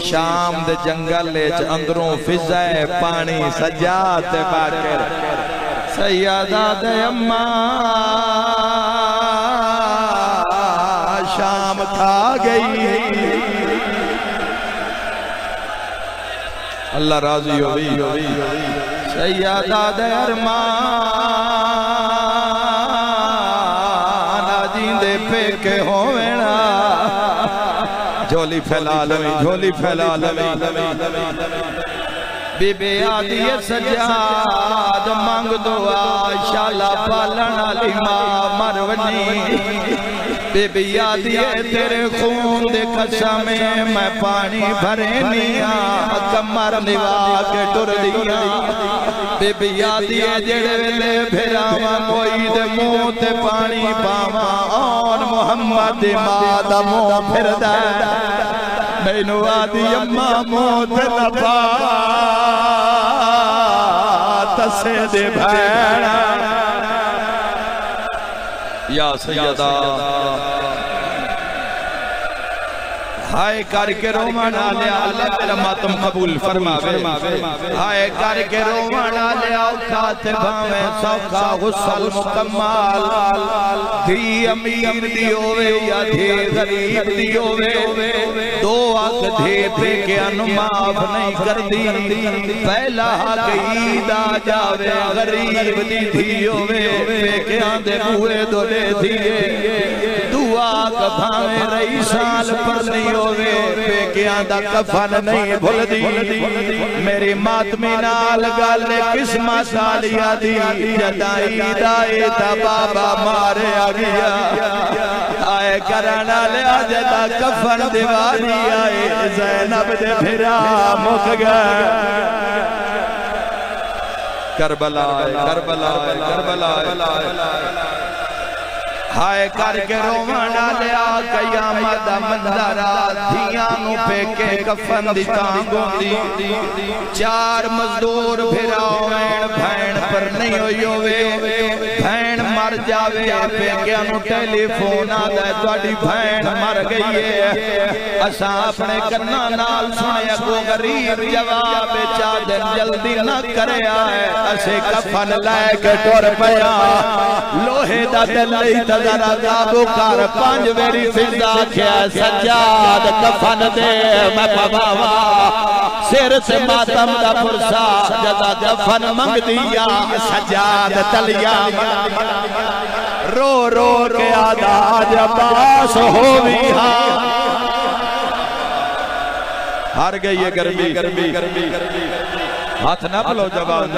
شام دے جنگل لیچ اندروں فضائے پانی سجاد باکر سیدہ دے اماں شام کھا گئی اللہ راضی ہوئی سیدہ دے ارمان آجین دے پیکے ہوئینا جھولی پھیلا لوی بی بی آدھی سجاد مانگ دعا شالا پالنا لیما مرونی بی بی آدھی تیرے خون دے قسمیں میں پانی بھرینیا کمر نوا کے ٹر دیا بی بی آدھی جڑے ویلے بھراوا کوئی دے منہ تے پانی پاوا اور محمد مادہ منہ پھر دے مینو آدھی اماں موت لپا تسے دے بھیڑا یا سیدہ ہائے کر کے رومانا لیا اللہ تیرا ماتم قبول فرماوے ہائے کر کے رومانا لیا کاتبہ میں سوکھا غسل مکمل دھی امیر دیوے یا دھی غریب دیوے دو آنکھ دھے پہ کے انماف نہیں کر دی پہلا عید آ جاوے غریب دی دیوے پہ کے آندے بوئے دولے دیئے دعا کبھاوے رئی سال پر نہیں ہوئے پیکیاں دا کفن نہیں بھول دی میری ماتمی نال گالے قسمہ سالیا دی جدائی دائے تا بابا مارے آگیا آئے کرانا لیا جدا کفن دیواری آئے زینب دے بھرا مک گئے کربلا ہائے کر کے رومانا لیا قیامت منظرہ دھیانوں پہ کے کفن دی تانگوں دی چار مزدور بھراوین بھین پر نہیں ہوئے بھین مر جاوے پہ کے انو ٹیلی فون آدھے توڑی بھین مر گئی ہے اساں اپنے کرنا نال سنے کو غریب جواب چادن جلدی نہ کرے آئے اسے کفن لائے کے ٹور پیا لوہے دا دل لئی ذرا قابو کر پانچ میری فضا کیا سجاد کفن دے میں پاوا سر سے ماتم دا پرسا جدا کفن منگ دیا سجاد تلیا رو رو کے آدھا جباس ہوئی ہار گئی ہے گرمی ہاتھ نہ بلو جبان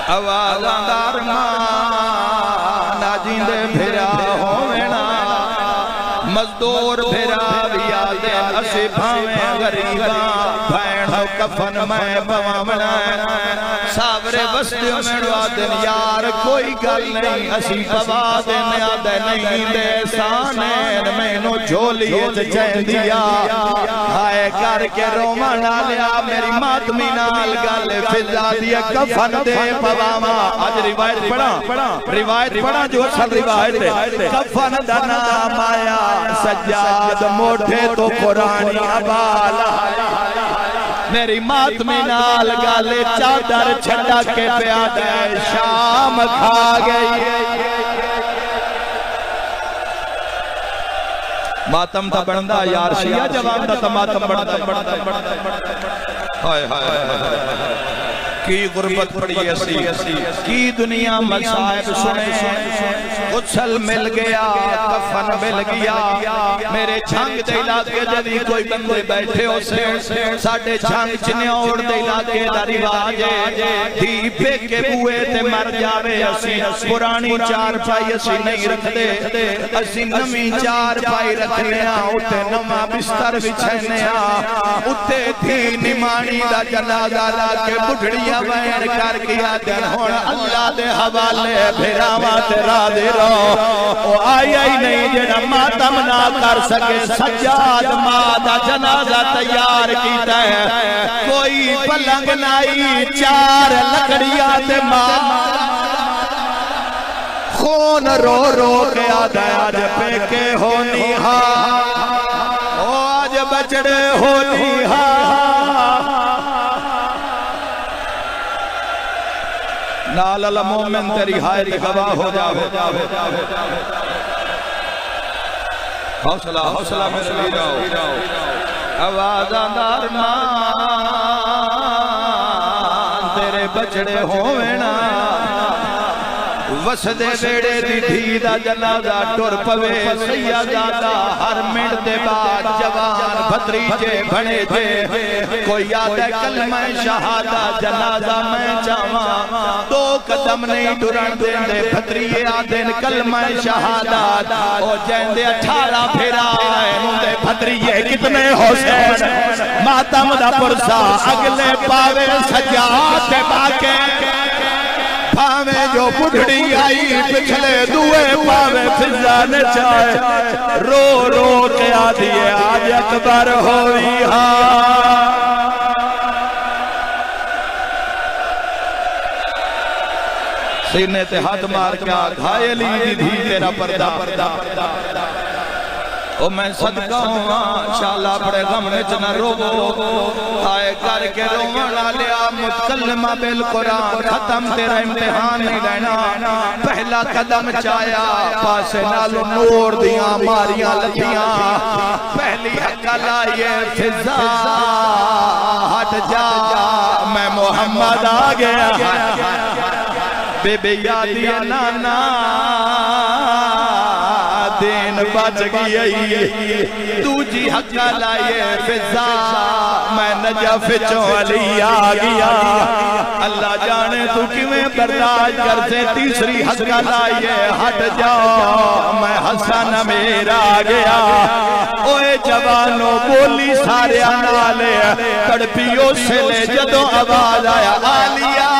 آواز اندار مانا جیندے بھرا ہوئینا مزدور بھرا بیادے اسی بھاویں غریباں بھینوں کفن میں بوامنا ساورے بستیوں میں روادن یار کوئی گل نہیں اسی بوادن یادے نہیں دے سانین میں نو جھولیت چین دیا ہائے کر کے رومانا لیا میری ماتمی نال گل فضا دیا کفن دے بواما آج روایت پڑھا جو اصل روایت ہے کفن دا نام آیا سجاد موٹھے تو قرآنی عبالا میری ماتمی نال گالے چادر چھڑا کے پیادہ شام کھا گئی ماتم تا بڑھندا یار شیعہ جوان تا ماتم بڑھندا ہائے ہائے کی غربت پڑی ایسی کی دنیا مسائب سنے غسل مل گیا کفن مل گیا میرے چھنگ دے علاقے جدی کوئی بندے بیٹھے ہو سے ساڑھے چھنگ چنے اوڑ دے علاقے دا رواج ہے دھی پہ کے بوئے تے مر جاوے اسی پرانی چار پائی اسی نہیں رکھ دے اسی نمی چار پائی رکھنے اتے نما بستر بچھنے اتے دھی نمانی دا جنازہ لا کے بڑھڑیاں بین کر گیا دن ہونا اللہ دے حوالے بھیراوہ تیرا دے رو او آئی نہیں جنہ ماتم نہ کر سکے سجاد مادہ جنازہ تیار کیتا ہے کوئی پلنگ نائی چار لکڑیاں تے خون رو رو کے آدھا آج پیکے ہونی او آج بچڑے ہونی نال المومن تیری ہائے دی گواہ ہو جاوے حوصلہ میرے لی جاؤ آواز آندار مان تیرے بچڑے ہوئینا وسدے بیڑے دی دھی دا جنازہ ٹر پوے سیدہ دا ہر منٹ دے بعد جوان بھتریجے بھنے جے کوئی یاد ہے کلمہ شہادہ جنازہ میں چاہاں دو قدم نہیں ٹرن دیں دے بھتریے آدھیں کلمہ شہادہ او جائیں دے 18 پھرا دے بھتریے کتنے حسین ماتم دا پرسا اگلے پاوے سجاد باکے پاوے جو بڑھڑی آئی پچھلے دوئے پاوے فضا نے چاہے رو رو کے آدھیے آج اکبر ہوئی سینے تے ہاتھ مار کے گھائلی دی دھی تیرا پردہ او میں صدقہ ہوں شاءاللہ بڑے غم نے چنہ رو آئے کر کے رومنا لیا متکلمہ بالقرآن ختم تیرا امتحان نہیں لینا پہلا قدم چایا پاسے نالو نور دیاں ماریاں لتیاں پہلی حقہ لائیے فضا ہٹ جا میں محمد آ گیا بے بے یادی نانا دین بچ گئی دوجی حقہ لائے فضا میں نجف چولی آگیا اللہ جانے تو کیویں برداشت کر سے تیسری حقہ لائے ہٹ جاؤ میں حسن میرا گیا اوے جوانوں بولی سارے آنالے تڑپیوں سے لے جدو آواز آیا آلیا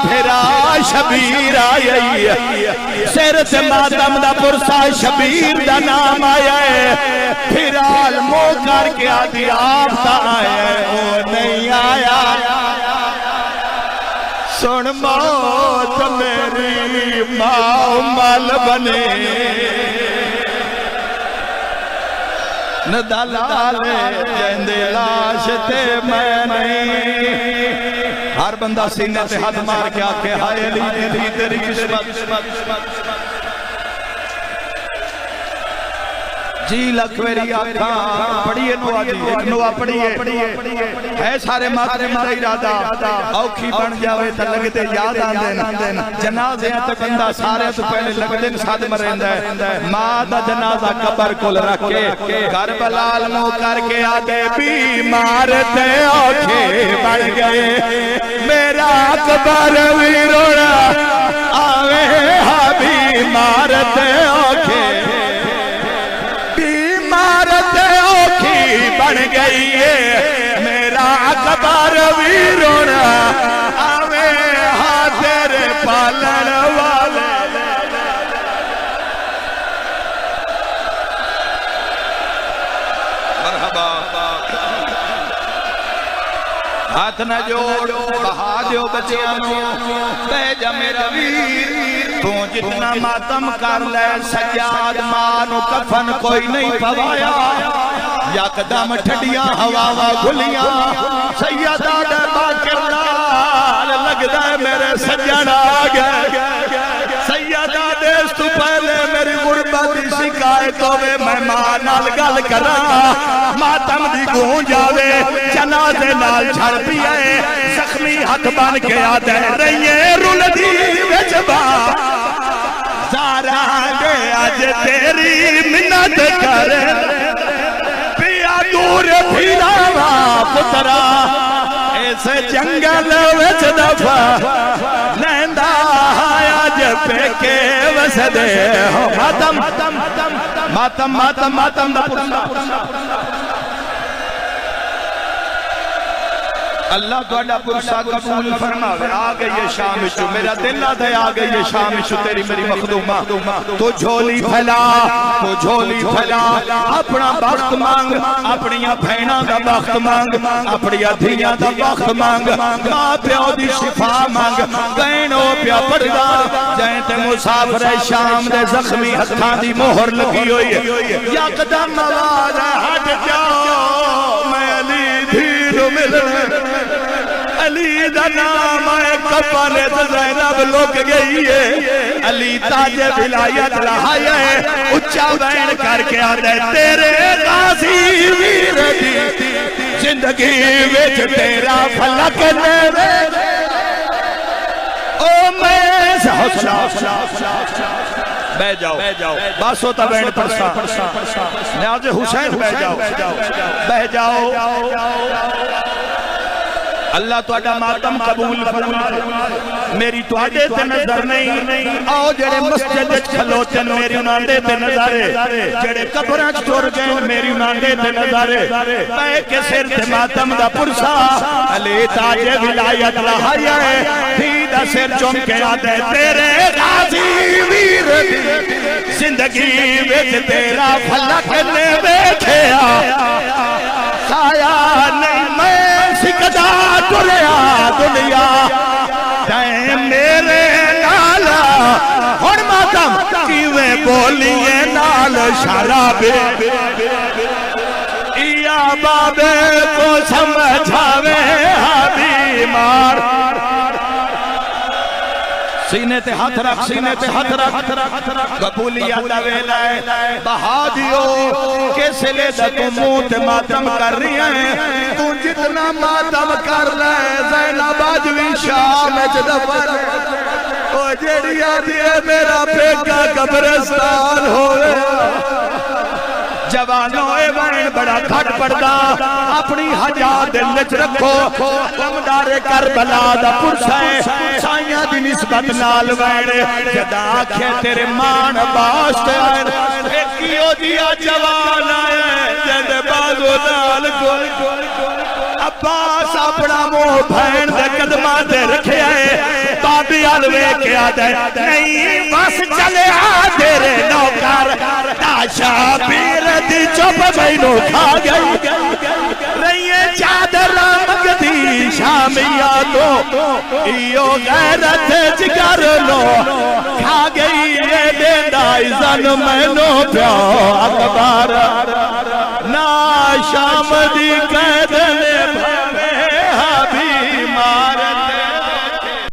پھرا شبیر آئی سیر سے ماتم دا پرسا شبیر دا نام آیا پھرال مو کر کے آدھی آفتا آیا او نہیں آیا سن موت میری ماں مال بنے ندال دالے جندے لاش تے میں نہیں ہر بندہ سینے تے ہاتھ مار کے آکے ہائے لی تیری قسمت جی لکھویری آکھاں پڑھئے نوا جی نوا پڑھئے ہے سارے ماترے مارا ارادہ اوکھی بن جاوے تا لگتے یاد آن دینا جنازے ہیں تے بندہ سارے تو پہلے لگ دن ساتھ مرہندہ ہے مادہ جنازہ قبر کل رکھے کربلال مو کر کے آدھے بیمار تے اوکھی بن گئے میرا قبر بھی روڑا آوے ہاں بیمار تے اوکھی بن گئی ہے میرا قبر بھی رونا آوے ہاں تیرے پالن والے مرحبا ہاتھ نہ جوڑ بہا دیو بچیانوں تیجا میرا ویر تو جتنا ماتم کر لے سجاد مانو کفن کوئی نہیں پوایا یکدم ٹھڈیاں ہوا گھلیاں سیدہ دے باکر لال لگدہ ہے میرے سجن آگئے سیدہ دے اس تو پہلے میری غربت شکایتوں میں مہمان گل کرا ماتم دی گون جاوے جنازے نال چھڑ پیئے زخمی ہاتھ بن کے آدھے رہیے رول دی وجبا زارا گے آج تیری منت کرے دور پھیلاوا پترا ایسے جنگل وچ دفع لیندہ آیا جب کے وسدے ماتم ماتم ماتم ماتم دا پرسا اللہ تہاڈا پرسا قبول فرماوے آ گئی ہے شام وچوں میرا دل آدھے آ گئی ہے شام وچوں تیری میری مخدومہ تو جھولی پھیلا اپنا بخت مانگ اپنیاں بہناں دا بخت مانگ اپنیاں دھیاں دا بخت مانگ ماں پیو دی شفا مانگ کہنو پیا پڑدا جائیں تے مسافر شام دے زخمی ہتھاں دی مہر لگی ہوئی ہے یکدم آواز ہٹ جاؤ میں علی دھیر ملنے علی دا نام آئے کپانے سے زینب لوگ گئی ہے علی تاج ولایت لہائی ہے اچھا بین کر کے آدھے تیرے غازی ویر دی زندگی وچ تیرا فلک نے او میں حوصلہ بہ جاؤ بس ہوتا بین پرسا نیاز حسین بہ جاؤ اللہ تہاڈا ماتم قبول فرمائے میری تہاڈے تے نظر نہیں آؤ جڑے مسجد وچ کھلوتے میری انہاں دے تے نظر جڑے قبراں وچ ٹر گئے میری انہاں دے تے نظر پے کے سر تے ماتم دا پرسا علی تاج ولایت لہائی ہے تھی دا سر چوم کے آدھے تیرے غازی ویر دی زندگی وچ تیرا فلک نے ویکھیا سایہ نہیں میں سکدا ٹریا دنیا تائیں میرے نالا ہن ماتم کیویں بولیے نال شرابے یا بابے کو سمجھاوے بیمار سینے تے ہاتھ رکھ قبولیت دا ویلا ہے بہا دیو کیسے لے دا تو منہ تے ماتم کر رہی ہیں تو جتنا ماتم کر لے زینب باجوی شام دفن او جیڑی آدھی ہے میرا پیکا قبرستان ہوئے جوانوں اے وین بڑا گھٹ پڑدا اپنی حجات دل وچ رکھو علمدار کربلا دا پرسا ہے سائیاں دی نسبت نال وین جدا آکھے تیرے مان باشتے آئے ایکیو دیا جوان آئے جد بازو نال عباس اپنا منہ بھین دے قدمہ دے رکھے آئے بابی علوے کے آدھے نہیں بس چلے تیرے نوکر تاشا پیر دی چوب بینو کھا گئی رہیے چادر مگدی شامیاتو ایو غیرت جگر لو کھا گئی یہ دیندہ ازن مینو پیو اکبر نا شام دی قید